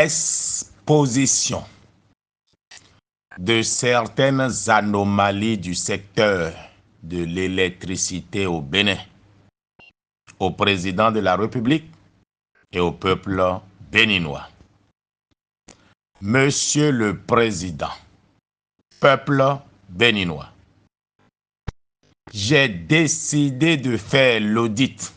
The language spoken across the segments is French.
Exposition de certaines anomalies du secteur de l'électricité au Bénin, au président de la République et au peuple béninois. Monsieur le Président, peuple béninois, j'ai décidé de faire l'audit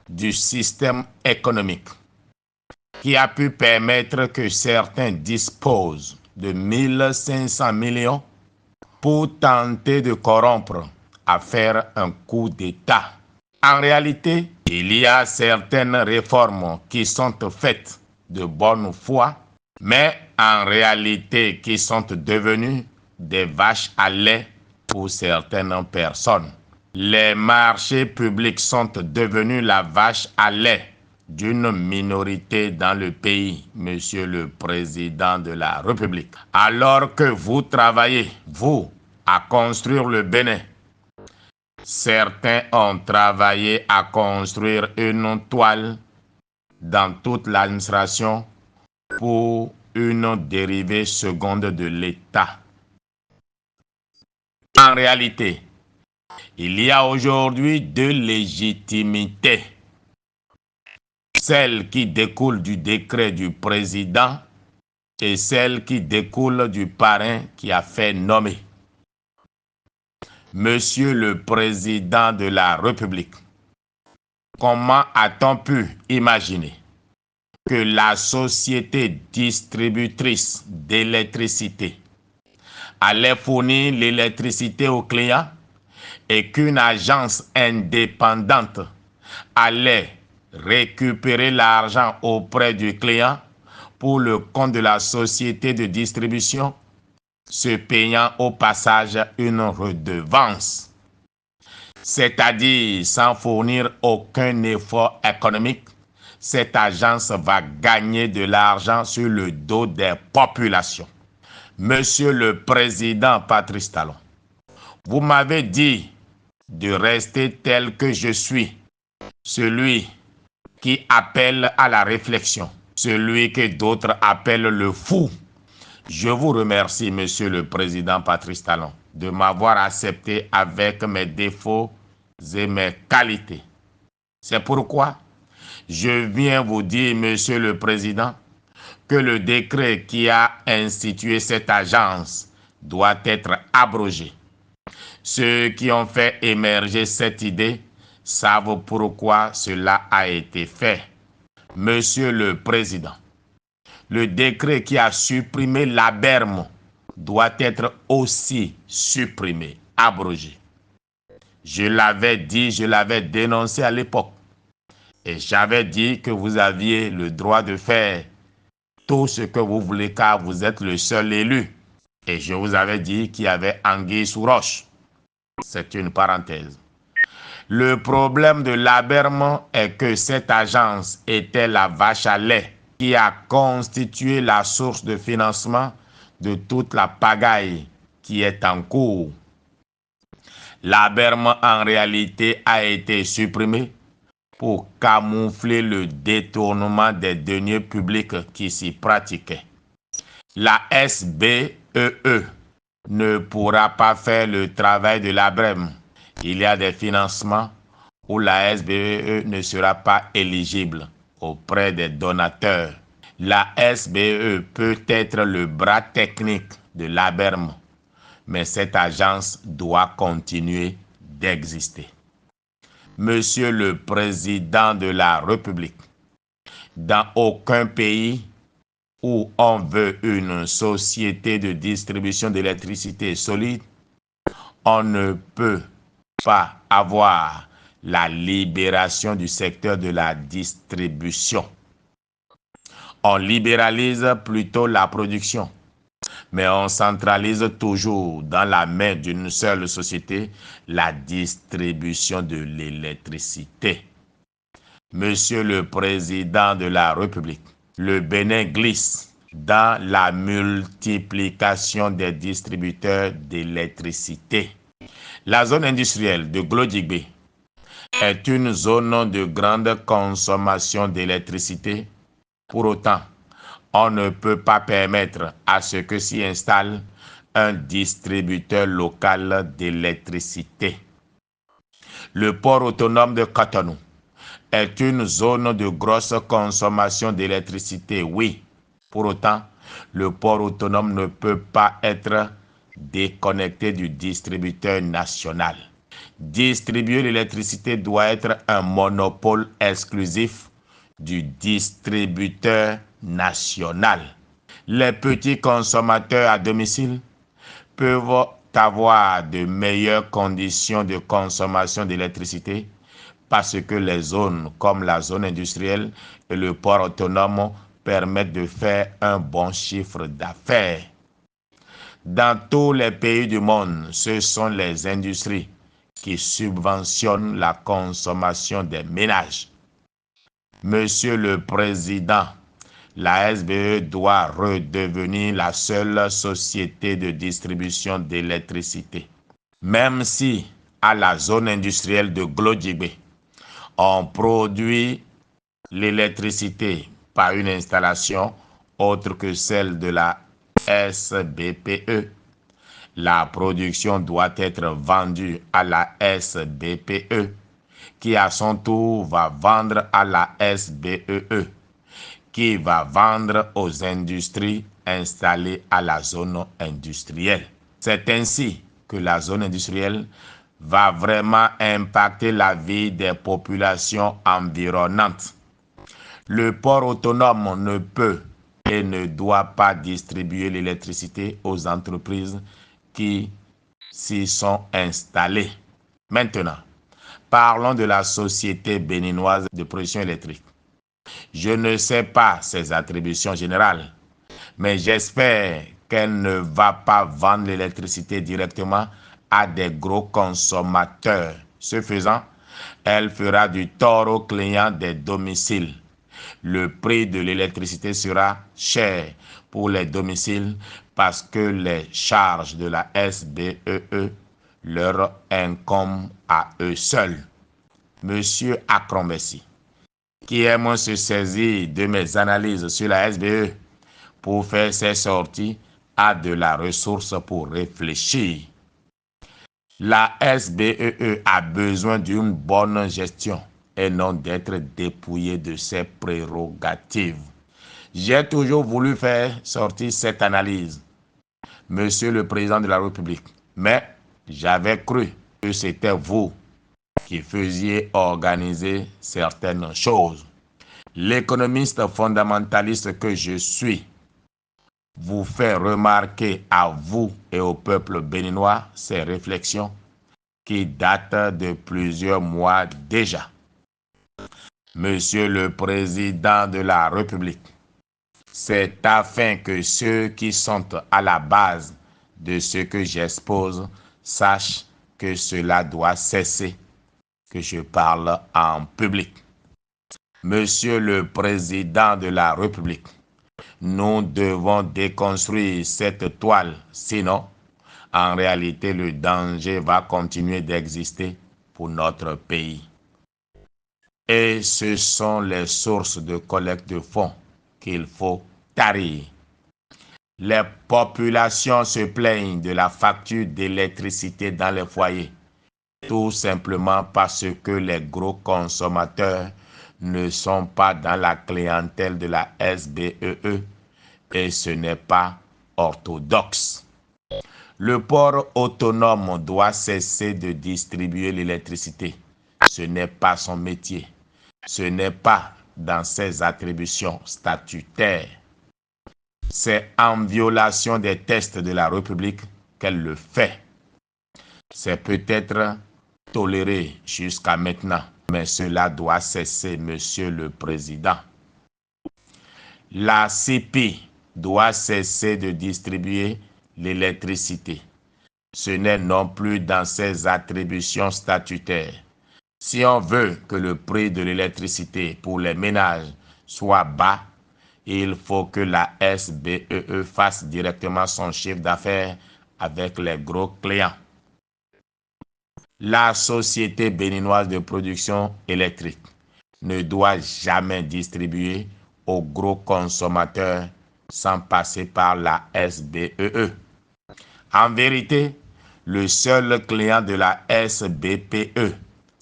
du système économique qui a pu permettre que certains disposent de 1500 millions pour tenter de corrompre à faire un coup d'État. En réalité, il y a certaines réformes qui sont faites de bonne foi, mais en réalité qui sont devenues des vaches à lait pour certaines personnes. Les marchés publics sont devenus la vache à lait d'une minorité dans le pays, Monsieur le Président de la République. Alors que vous travaillez, vous, à construire le Bénin, certains ont travaillé à construire une toile dans toute l'administration pour une dérivée seconde de l'État. En réalité, il y a aujourd'hui deux légitimités. Celle qui découle du décret du président et celle qui découle du parrain qui a fait nommer. Monsieur le Président de la République, comment a-t-on pu imaginer que la société distributrice d'électricité allait fournir l'électricité aux clients et qu'une agence indépendante allait récupérer l'argent auprès du client pour le compte de la société de distribution, se payant au passage une redevance, c'est-à-dire sans fournir aucun effort économique, cette agence va gagner de l'argent sur le dos des populations. Monsieur le Président Patrice Talon, vous m'avez dit de rester tel que je suis, celui qui appelle à la réflexion, celui que d'autres appellent le fou. Je vous remercie, Monsieur le Président Patrice Talon, de m'avoir accepté avec mes défauts et mes qualités. C'est pourquoi je viens vous dire, Monsieur le Président, que le décret qui a institué cette agence doit être abrogé. Ceux qui ont fait émerger cette idée savent pourquoi cela a été fait. Monsieur le Président, le décret qui a supprimé l'ABERM doit être aussi supprimé, abrogé. Je l'avais dit, je l'avais dénoncé à l'époque. Et j'avais dit que vous aviez le droit de faire tout ce que vous voulez car vous êtes le seul élu. Et je vous avais dit qu'il y avait anguille sous roche. C'est une parenthèse. Le problème de l'ABERM est que cette agence était la vache à lait qui a constitué la source de financement de toute la pagaille qui est en cours. L'ABERM en réalité a été supprimé pour camoufler le détournement des deniers publics qui s'y pratiquaient. La SBEE ne pourra pas faire le travail de l'ABERM. Il y a des financements où la SBEE ne sera pas éligible auprès des donateurs. La SBEE peut être le bras technique de l'ABERM, mais cette agence doit continuer d'exister. Monsieur le Président de la République, dans aucun pays où on veut une société de distribution d'électricité solide, on ne peut pas avoir la libération du secteur de la distribution. On libéralise plutôt la production, mais on centralise toujours dans la main d'une seule société la distribution de l'électricité. Monsieur le Président de la République, le Bénin glisse dans la multiplication des distributeurs d'électricité. La zone industrielle de Glodjigbe est une zone de grande consommation d'électricité. Pour autant, on ne peut pas permettre à ce que s'y installe un distributeur local d'électricité. Le port autonome de Cotonou est une zone de grosse consommation d'électricité, oui. Pour autant, le port autonome ne peut pas être déconnecté du distributeur national. Distribuer l'électricité doit être un monopole exclusif du distributeur national. Les petits consommateurs à domicile peuvent avoir de meilleures conditions de consommation d'électricité parce que les zones comme la zone industrielle et le port autonome permettent de faire un bon chiffre d'affaires. Dans tous les pays du monde, ce sont les industries qui subventionnent la consommation des ménages. Monsieur le Président, la SBE doit redevenir la seule société de distribution d'électricité. Même si à la zone industrielle de Glodjibé, on produit l'électricité par une installation autre que celle de la SBPE. La production doit être vendue à la SBPE, qui à son tour va vendre à la SBEE, qui va vendre aux industries installées à la zone industrielle. C'est ainsi que la zone industrielle va vraiment impacter la vie des populations environnantes. Le port autonome ne peut et ne doit pas distribuer l'électricité aux entreprises qui s'y sont installées. Maintenant, parlons de la Société béninoise de production électrique. Je ne sais pas ses attributions générales, mais j'espère qu'elle ne va pas vendre l'électricité directement à des gros consommateurs. Ce faisant, elle fera du tort aux clients des domiciles. Le prix de l'électricité sera cher pour les domiciles parce que les charges de la SBEE leur incombent à eux seuls. Monsieur Akrombessi, qui aime se saisir de mes analyses sur la SBE pour faire ses sorties, a de la ressource pour réfléchir. La SBEE a besoin d'une bonne gestion et non d'être dépouillée de ses prérogatives. J'ai toujours voulu faire sortir cette analyse, Monsieur le Président de la République, mais j'avais cru que c'était vous qui faisiez organiser certaines choses. L'économiste fondamentaliste que je suis vous fait remarquer à vous et au peuple béninois ces réflexions qui datent de plusieurs mois déjà. Monsieur le Président de la République, c'est afin que ceux qui sont à la base de ce que j'expose sachent que cela doit cesser, que je parle en public. Monsieur le Président de la République, nous devons déconstruire cette toile, sinon, en réalité, le danger va continuer d'exister pour notre pays. Et ce sont les sources de collecte de fonds qu'il faut tarir. Les populations se plaignent de la facture d'électricité dans les foyers, tout simplement parce que les gros consommateurs ne sont pas dans la clientèle de la SBEE et ce n'est pas orthodoxe. Le port autonome doit cesser de distribuer l'électricité. Ce n'est pas son métier. Ce n'est pas dans ses attributions statutaires. C'est en violation des textes de la République qu'elle le fait. C'est peut-être toléré jusqu'à maintenant, mais cela doit cesser, Monsieur le Président. La CIPI doit cesser de distribuer l'électricité. Ce n'est non plus dans ses attributions statutaires. Si on veut que le prix de l'électricité pour les ménages soit bas, il faut que la SBEE fasse directement son chiffre d'affaires avec les gros clients. La Société béninoise de production électrique ne doit jamais distribuer aux gros consommateurs sans passer par la SBEE. En vérité, le seul client de la SBPE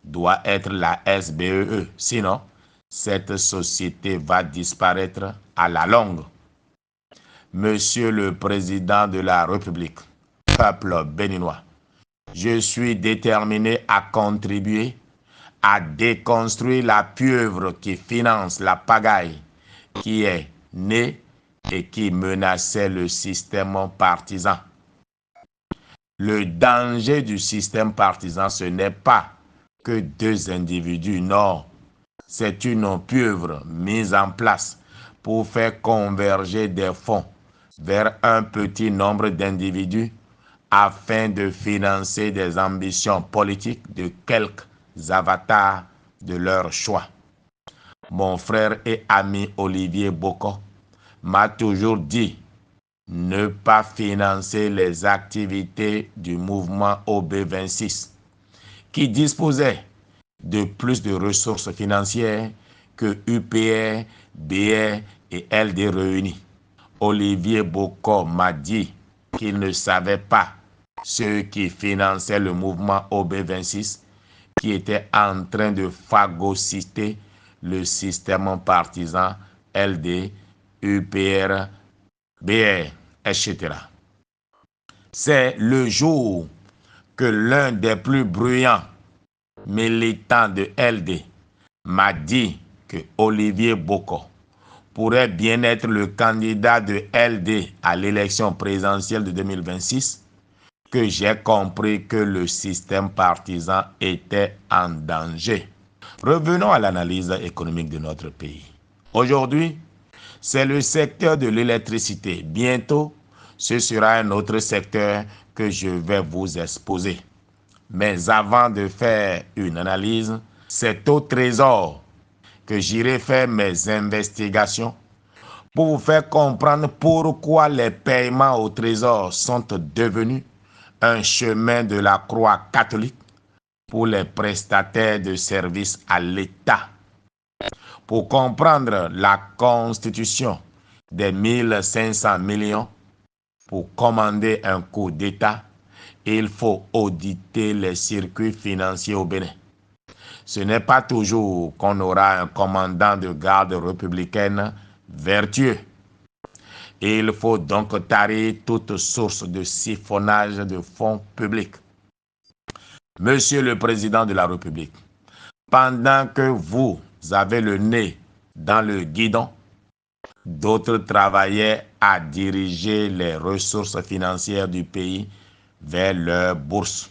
doit être la SBEE. Sinon, cette société va disparaître à la longue. Monsieur le Président de la République, peuple béninois, je suis déterminé à contribuer à déconstruire la pieuvre qui finance la pagaille qui est née et qui menaçait le système partisan. Le danger du système partisan, ce n'est pas que deux individus, non, c'est une pieuvre mise en place pour faire converger des fonds vers un petit nombre d'individus afin de financer des ambitions politiques de quelques avatars de leur choix. Mon frère et ami Olivier Boko m'a toujours dit ne pas financer les activités du mouvement OB26 qui disposait de plus de ressources financières que UPR, BR et LD réunis. Olivier Boko m'a dit qu'il ne savait pas ceux qui finançaient le mouvement OB26 qui était en train de phagocyter le système partisan LD, UPR, BR, etc. C'est le jour que l'un des plus bruyants militants de LD m'a dit que Olivier Boko pourrait bien être le candidat de LD à l'élection présidentielle de 2026, que j'ai compris que le système partisan était en danger. Revenons à l'analyse économique de notre pays. Aujourd'hui, c'est le secteur de l'électricité. Bientôt, ce sera un autre secteur que je vais vous exposer. Mais avant de faire une analyse, c'est au Trésor que j'irai faire mes investigations pour vous faire comprendre pourquoi les paiements au Trésor sont devenus un chemin de la croix catholique pour les prestataires de services à l'État. Pour comprendre la constitution des 1500 millions pour commander un coup d'État, il faut auditer les circuits financiers au Bénin. Ce n'est pas toujours qu'on aura un commandant de garde républicaine vertueux. Il faut donc tarir toute source de siphonnage de fonds publics. Monsieur le Président de la République, pendant que vous avez le nez dans le guidon, d'autres travaillaient à diriger les ressources financières du pays vers leur bourse.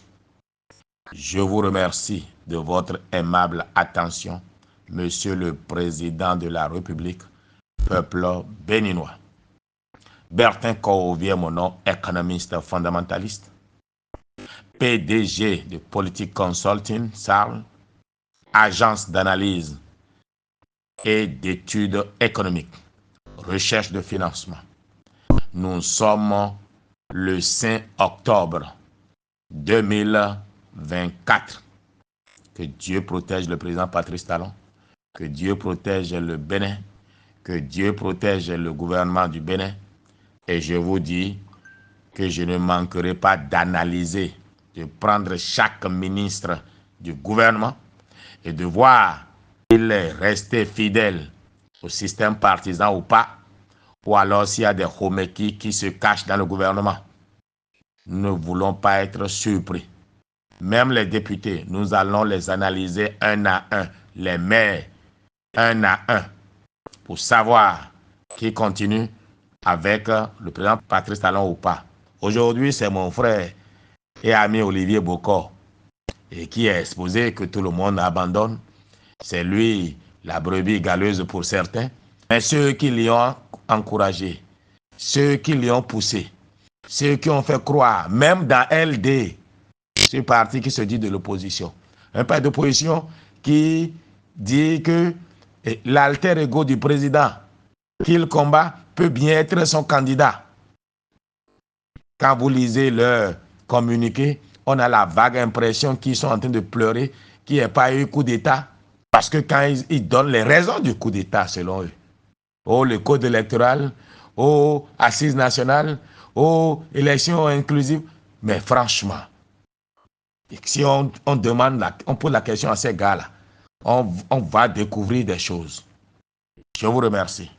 Je vous remercie de votre aimable attention, Monsieur le Président de la République, peuple béninois. Bertin Korovie, mon nom, économiste fondamentaliste, PDG de Politique Consulting, SARL, agence d'analyse et d'études économiques, recherche de financement. Nous sommes le 5 octobre 2024. Que Dieu protège le président Patrice Talon, que Dieu protège le Bénin, que Dieu protège le gouvernement du Bénin. Et je vous dis que je ne manquerai pas d'analyser, de prendre chaque ministre du gouvernement et de voir s'il est resté fidèle au système partisan ou pas, ou alors s'il y a des homekis qui se cachent dans le gouvernement. Nous ne voulons pas être surpris. Même les députés, nous allons les analyser un à un, les maires un à un, pour savoir qui continue avec le président Patrice Talon ou pas. Aujourd'hui, c'est mon frère et ami Olivier Boko et qui est exposé que tout le monde abandonne. C'est lui la brebis galeuse pour certains. Mais ceux qui l'y ont encouragé, ceux qui l'y ont poussé, ceux qui ont fait croire, même dans LD, ce parti qui se dit de l'opposition, un parti d'opposition qui dit que l'alter ego du président qu'il combat peut bien être son candidat. Quand vous lisez leur communiqué, on a la vague impression qu'ils sont en train de pleurer qu'il n'y ait pas eu coup d'État. Parce que quand ils donnent les raisons du coup d'État, selon eux, oh, le code électoral, aux assises nationales, aux élections inclusives. Mais franchement, si on pose la question à ces gars-là, on va découvrir des choses. Je vous remercie.